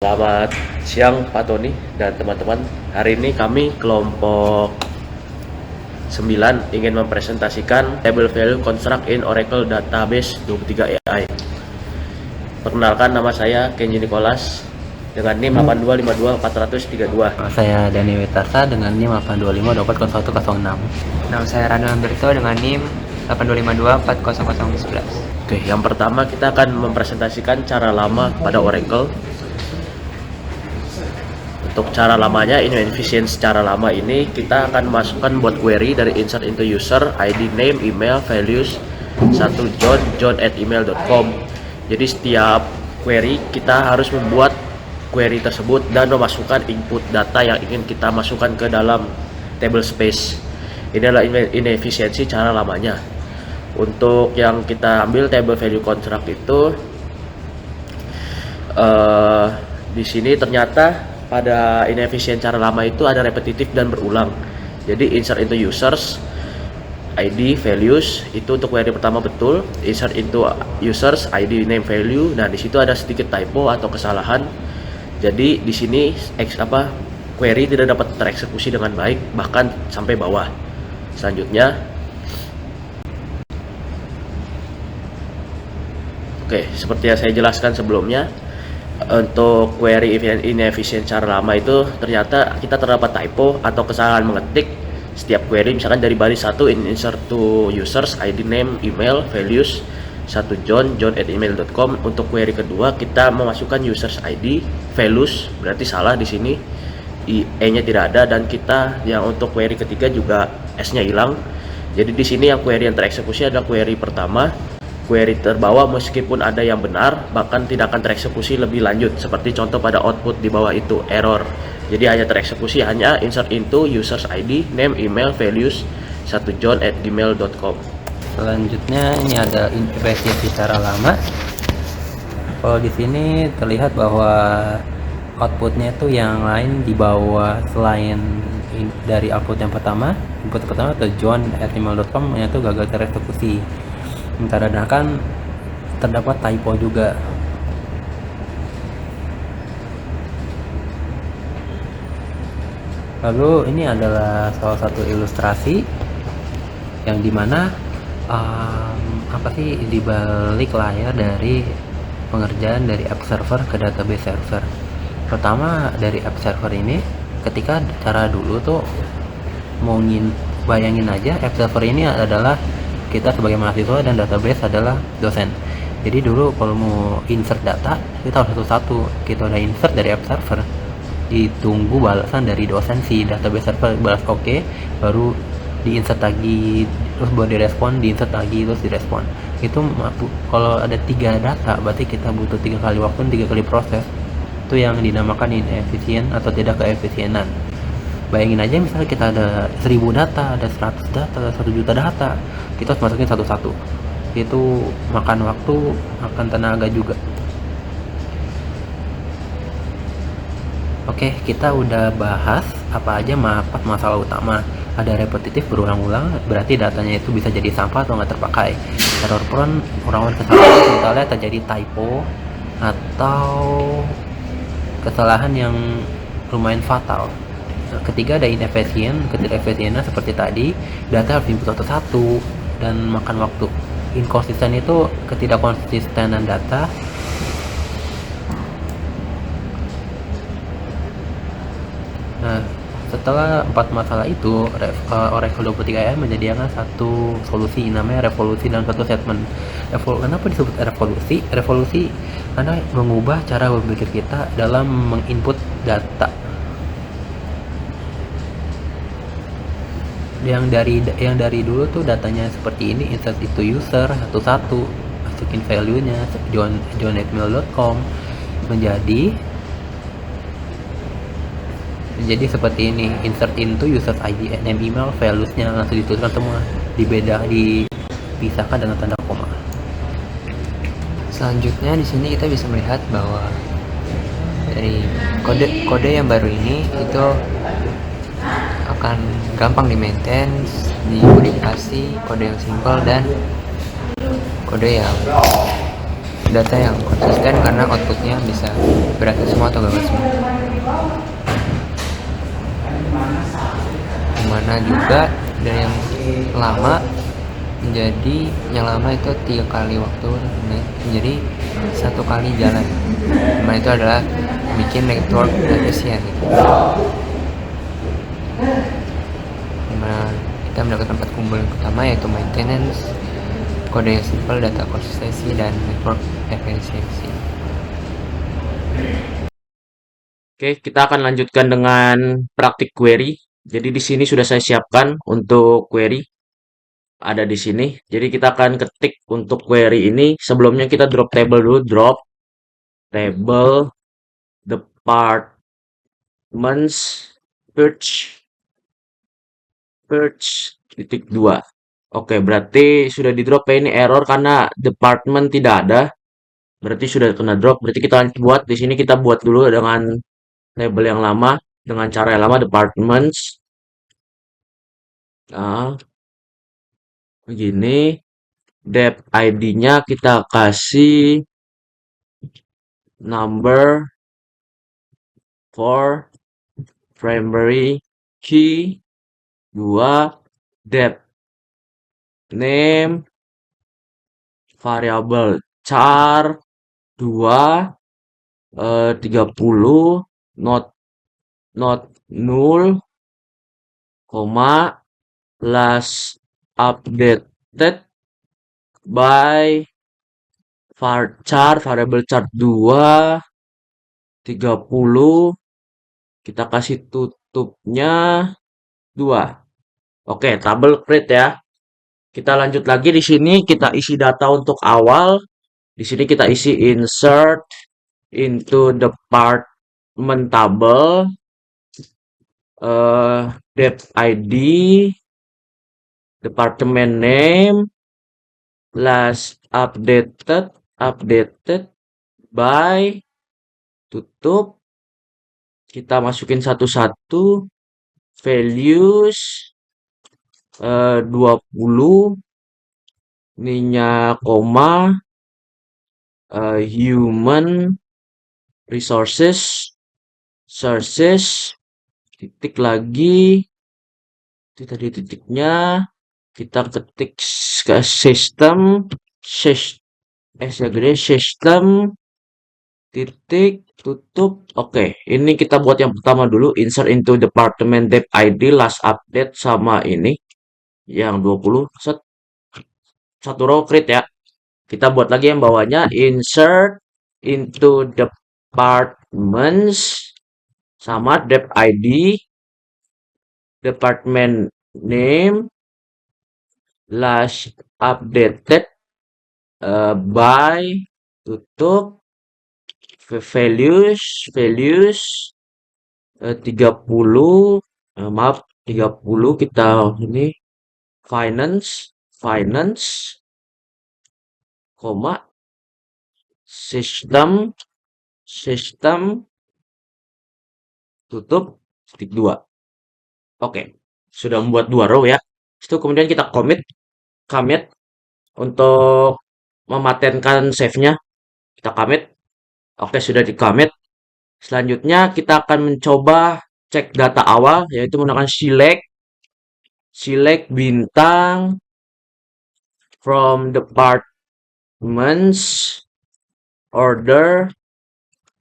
Selamat siang Pak Tony dan teman-teman. Hari ini kami kelompok 9 ingin mempresentasikan Table Value Construct in Oracle Database 23 AI. Perkenalkan, nama saya Kenji Nicholas dengan NIM 8252432. Saya Dani Witasa dengan NIM 825240106. Nama saya Rano Amberto dengan NIM 825240011. Oke, yang pertama kita akan mempresentasikan cara lama pada Oracle. Untuk cara lamanya, inefficient cara lama ini kita akan masukkan buat query dari insert into user, ID, name, email, values, john@email.com. Jadi setiap query kita harus membuat query tersebut dan memasukkan input data yang ingin kita masukkan ke dalam table space. Ini adalah inefisiensi cara lamanya. Untuk yang kita ambil table value construct itu, di sini ternyata pada inefisien cara lama itu ada repetitif dan berulang. Jadi insert into users, ID, values itu untuk query pertama betul. Insert into users, ID, name, value. Nah, di situ ada sedikit typo atau kesalahan. Jadi di sini query tidak dapat tereksekusi dengan baik, bahkan sampai bawah. Selanjutnya, oke, seperti yang saya jelaskan sebelumnya, untuk query inefficient cara lama itu ternyata kita terdapat typo atau kesalahan mengetik setiap query, misalkan dari baris 1 insert to users, ID, name, email, values, john@email.com. Untuk query kedua kita memasukkan users ID, values, berarti salah di sini, E-nya tidak ada, dan kita yang untuk query ketiga juga S-nya hilang. Jadi di sini yang query yang tereksekusi adalah query pertama. Query terbawah meskipun ada yang benar, bahkan tidak akan tereksekusi lebih lanjut, seperti contoh pada output di bawah itu, error. Jadi hanya tereksekusi hanya insert into users ID, name, email, values, john@gmail.com. Selanjutnya ini ada inefisiensi cara lama. Kalau di sini terlihat bahwa outputnya itu yang lain di bawah selain dari output yang pertama. Input pertama atau john@gmail.com itu gagal tereksekusi. Karena kan terdapat typo juga. Lalu ini adalah salah satu ilustrasi yang dimana di balik layar dari pengerjaan dari app server ke database server. Pertama, dari app server ini, ketika cara dulu tuh bayangin aja app server ini adalah kita sebagai mahasiswa dan database adalah dosen. Jadi dulu kalau mau insert data, kita harus satu-satu. Kita udah insert dari app server, ditunggu balasan dari dosen, si database server balas oke, baru diinsert lagi, terus baru direspon, diinsert lagi, terus direspon. Itu kalau ada 3 data, berarti kita butuh 3 kali waktu, 3 kali proses. Itu yang dinamakan inefisien atau tidak keefisienan. Bayangin aja misalnya kita ada 1000 data, ada 100 data, ada 1 juta data, kita harus masukin satu-satu. Itu makan waktu, makan tenaga juga. Oke, kita udah bahas apa aja masalah utama. Ada repetitif berulang-ulang, berarti datanya itu bisa jadi sampah atau nggak terpakai. Error prone, ulang-ulang kesalahan, misalnya terjadi typo atau kesalahan yang lumayan fatal. Ketiga, ada ketidakefisienan seperti tadi, data harus input satu-satu dan makan waktu. Inkonsisten itu ketidakkonsistenan data. Nah, setelah 4 masalah itu, Oracle 23 AI menyediakan satu solusi namanya revolusi dalam satu statement. Kenapa disebut revolusi? Revolusi karena mengubah cara berpikir kita dalam menginput data. Yang dari dulu tuh datanya seperti ini, insert itu user satu-satu, masukin value-nya john@email.com, menjadi seperti ini, insert into user ID, name, email, values-nya langsung dituliskan semua, dipisahkan dengan tanda koma. Selanjutnya di sini kita bisa melihat bahwa dari kode yang baru ini itu akan gampang di maintain, dimodifikasi, kode yang simple dan kode yang data yang konsisten karena outputnya bisa berhasil semua atau gagal semua. Dimana juga dari yang lama menjadi yang lama itu 3 kali waktu menjadi 1 kali jalan, dimana itu adalah bikin network efisien gitu. Dimana kita mendapatkan 4 kumpul yang utama yaitu maintenance, kode yang simple, data konsistensi, dan network efisiensi. Oke, kita akan lanjutkan dengan praktik query. Jadi di sini sudah saya siapkan untuk query. Ada di sini. Jadi kita akan ketik untuk query ini. Sebelumnya kita drop table dulu. Drop table departments search titik 2. Oke, berarti sudah di drop ya, ini error karena department tidak ada. Berarti sudah kena drop. Berarti kita buat di sini, kita buat dulu dengan label yang lama, dengan cara yang lama, departments. Nah, begini. Dep ID-nya kita kasih number for primary key 2, dep name variable char 2, 30, not null, koma, last updated by varchar variable char 2, 30, kita kasih tutupnya 2. Oke, tabel create ya. Kita lanjut lagi di sini, kita isi data untuk awal. Di sini kita isi insert into department table, dep ID, department name, last updated by, tutup. Kita masukin satu-satu, values 20, ininya koma, human resources sources, titik lagi, itu tadi titiknya, kita ketik ke system, system, titik, tutup. Oke, ini kita buat yang pertama dulu, insert into department dep ID last update, sama ini yang 20, satu row create ya. Kita buat lagi yang bawahnya, insert into departments sama dep ID, department name, last updated by, tutup, values 30, maaf 30, kita ini finance, koma, system, tutup, titik 2. Oke, sudah membuat 2 row ya. Itu kemudian kita commit untuk mematenkan save-nya. Kita commit. Oke, sudah di commit. Selanjutnya kita akan mencoba cek data awal, yaitu menggunakan select bintang from departments order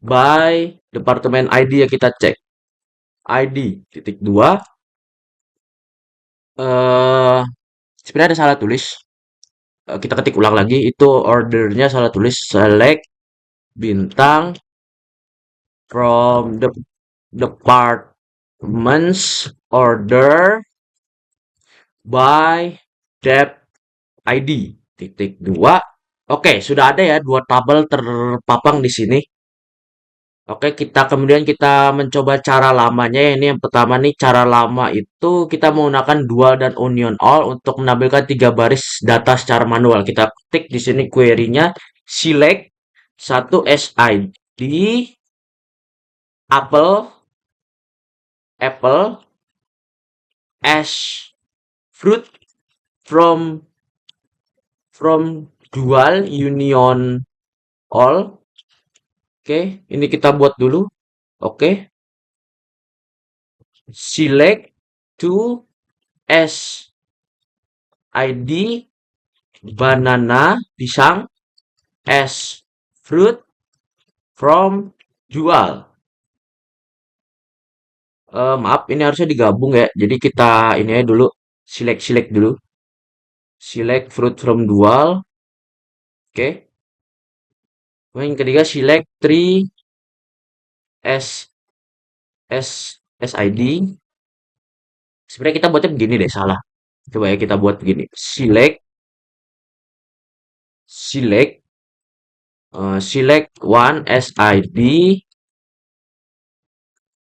by department ID, ya kita cek ID titik 2. Sebenarnya ada salah tulis. Kita ketik ulang lagi, itu ordernya salah tulis. Select bintang from the departments order by dep ID titik 2. Oke, sudah ada ya 2 tabel terpapang di sini. Oke, kemudian kita mencoba cara lamanya ya. Ini yang pertama nih, cara lama itu kita menggunakan dual dan onion all untuk menampilkan 3 baris data secara manual. Kita ketik di sini query-nya, select satu SID apple as fruit from dual union all. Oke, ini kita buat dulu. Oke, select to as ID banana pisang as fruit from jual. Maaf, ini harusnya digabung ya. Jadi kita ini aja dulu, select dulu. Select fruit from dual. Oke. Yang ketiga select tree as ID. Sebenarnya kita buatnya begini deh, salah. Coba ya kita buat begini. Select select one as ID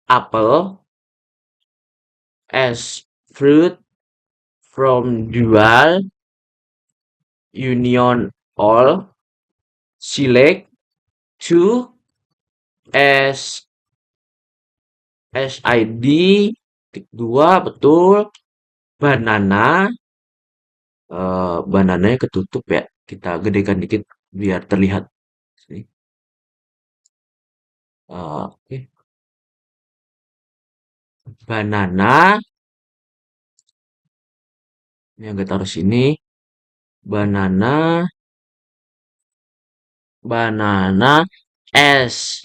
apple as fruit from dual union all. Select two as ID titik dua, betul. Banana banananya ketutup ya, kita gedekan dikit biar terlihat. Sini. Oke. Banana ini agak taruh sini. Banana as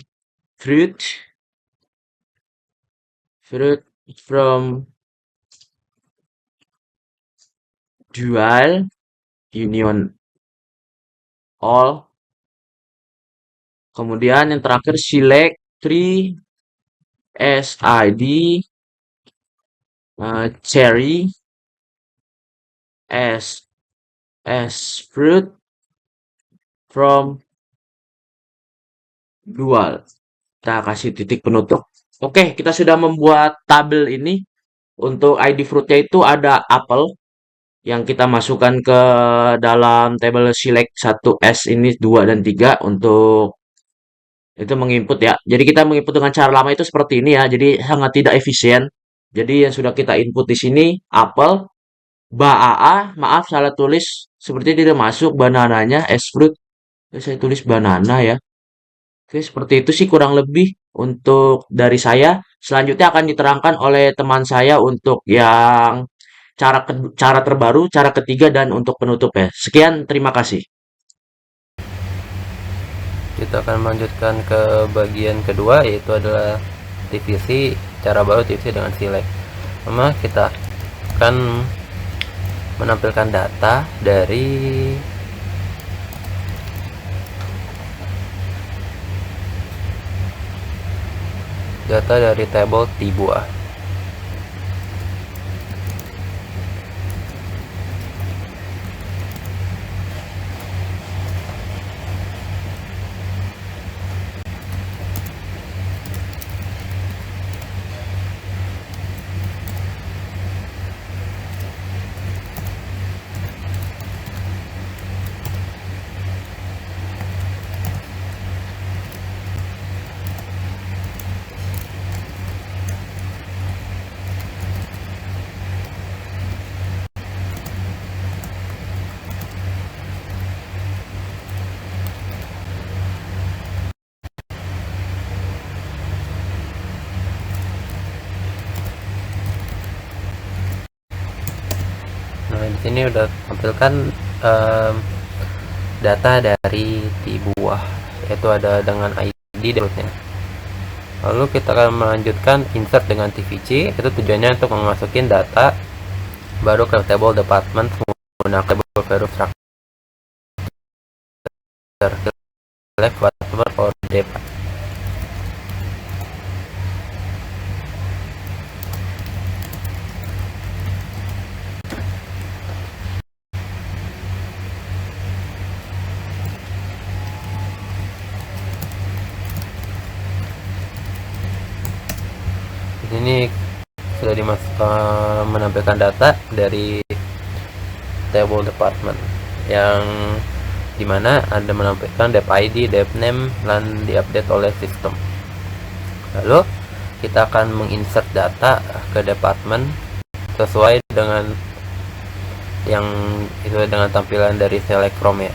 fruit from dual union all. Kemudian yang terakhir select three as ID cherry as fruit from dual. Kita kasih titik penutup. Oke, kita sudah membuat tabel ini. Untuk ID fruitnya itu ada apel yang kita masukkan ke dalam tabel select 1S ini 2 dan 3 untuk itu menginput ya. Jadi kita menginput dengan cara lama itu seperti ini ya. Jadi sangat tidak efisien. Jadi yang sudah kita input di sini apel, BAA, maaf salah tulis. Seperti tidak masuk banananya es fruit. Saya tulis banana ya. Oke, seperti itu sih kurang lebih untuk dari saya. Selanjutnya akan diterangkan oleh teman saya untuk yang cara terbaru, cara ketiga dan untuk penutupnya. Sekian, terima kasih. Kita akan melanjutkan ke bagian kedua, yaitu adalah divisi. Cara baru divisi dengan select. Pertama kita akan menampilkan data dari tabel T-buah. Nah, di sini udah tampilkan data dari T-buah, yaitu ada dengan ID dan. Lalu kita akan melanjutkan insert dengan TVC. Itu tujuannya untuk memasukin data baru ke table department menggunakan table value structure. Select customer or dep. Ini sudah menampilkan data dari table department yang dimana Anda menampilkan dep ID, dep name, dan diupdate oleh sistem. Lalu kita akan menginsert data ke department sesuai dengan tampilan dari select from ya.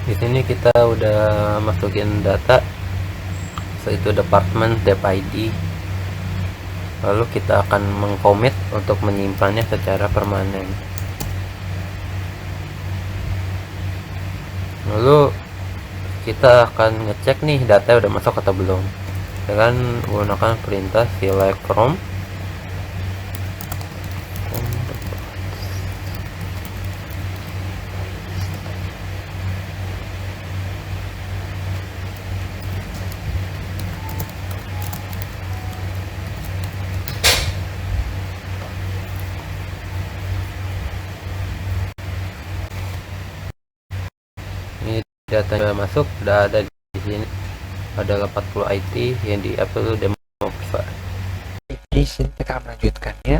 Di sini kita udah masukin data, yaitu department dep ID. Lalu kita akan mengkomit untuk menyimpannya secara permanen. Lalu kita akan ngecek nih data udah masuk atau belum dengan menggunakan perintah select from. Ini data yang masuk sudah ada di sini, ada 40 IT yang di-upload demo file. Di sini kita akan melanjutkannya,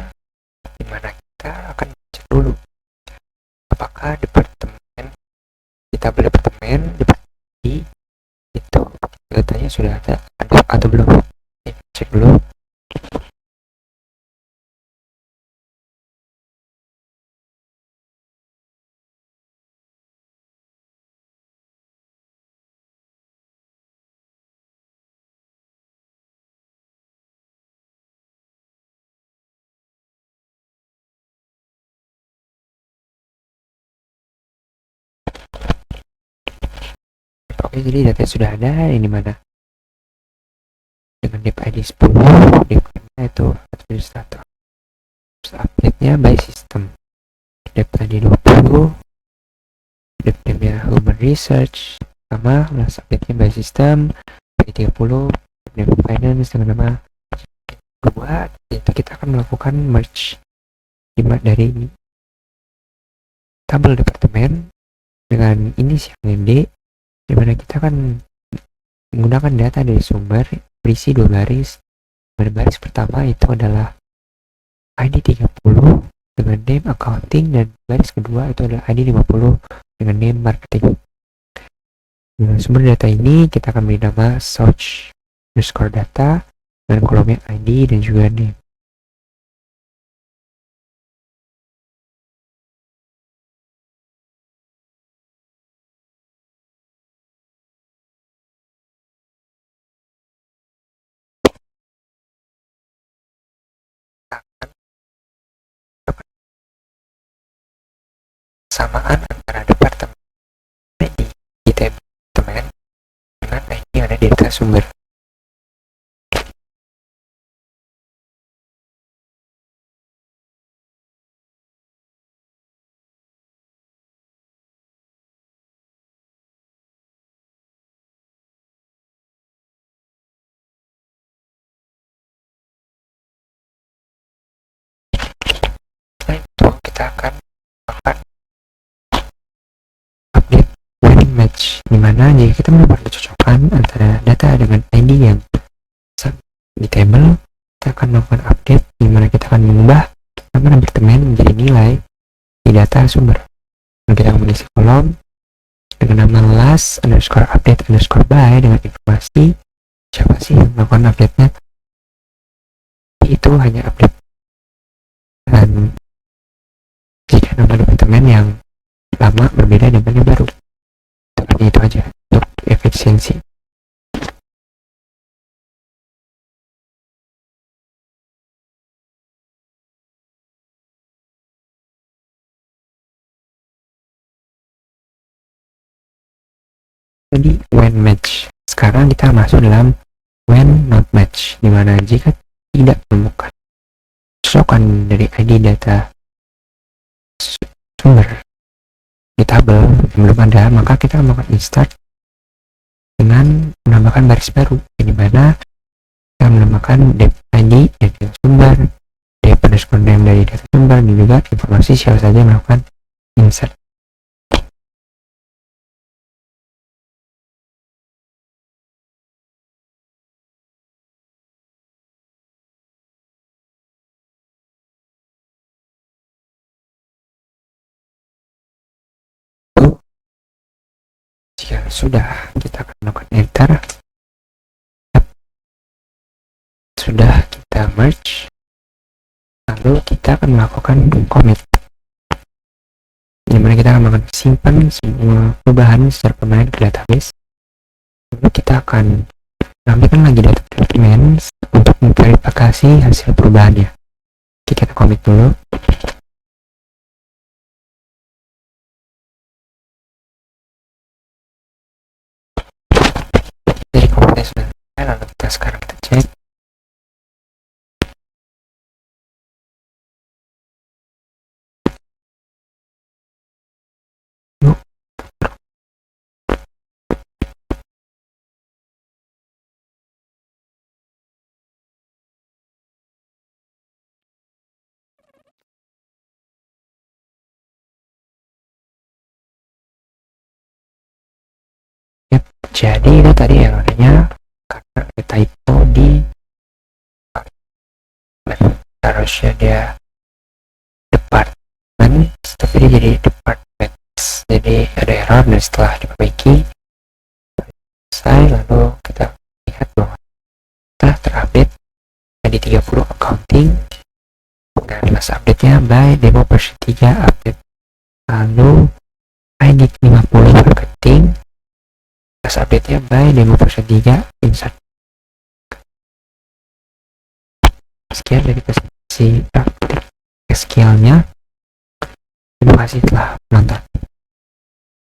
di mana kita akan cek dulu apakah departemen itu datanya sudah ada atau belum. Cek dulu. Oke, jadi data sudah ada. Ini mana dengan dep ID 10, dep itu administrator. Terus update-nya by system. Dep ID 20, dep nya human research sama plus update-nya by system. By 30, dep finance dengan nama kedua. Itu kita akan melakukan merge dari tabel departemen dengan inisial D, dimana kita akan menggunakan data dari sumber berisi 2 baris. Pada baris pertama itu adalah ID 30 dengan name accounting, dan baris kedua itu adalah ID 50 dengan name marketing. Dengan sumber data ini kita akan beri nama search underscore data dan kolomnya ID dan juga name. Samaan antara departemen di departemen dengan ID yang ada di data sumber. Setelah itu kita akan melakukan update when match, dimana jika kita melakukan kecocokan antara data dengan ID yang di table, kita akan melakukan update, dimana kita akan mengubah nama departemen menjadi nilai di data sumber. Dan kita akan mengisi kolom dengan nama last underscore update underscore by dengan informasi siapa sih yang melakukan update-nya. Itu hanya update, dan jika nama departemen yang lama berbeda dengan yang baru. Hanya itu aja untuk efisiensi. Jadi when match. Sekarang kita masuk dalam when not match, dimana jika tidak menemukan cocokan dari ID data sumber di tabel yang belum ada, maka kita melakukan insert dengan menambahkan baris baru, di mana kita menambahkan dep ID dari data sumber, dep underscore name dari data sumber, dan juga informasi siapa saja yang melakukan insert. Jika sudah, kita akan melakukan enter. Sudah, kita merge. Lalu kita akan melakukan commit. dimana kita akan melakukan simpan semua perubahan secara permanen ke database. Lalu kita akan menambahkan lagi data documents untuk memverifikasi hasil perubahannya. Oke, kita commit dulu. Jadi commit sudah selesai, lalu kita sekarang kita cek. Yuk. Yap, jadi itu tadi errornya karena ada typo di harusnya dia department tapi dia jadi departments, jadi ada error dan setelah diperbaiki selesai, lalu kita lihat bahwa kita terupdate jadi 30 accounting dan last update nya by demo version 3 update, lalu ID 50 marketing last update nya by demo version 3 insert. Sekian dari presentasi praktik SQL nya. Terima kasih telah menonton.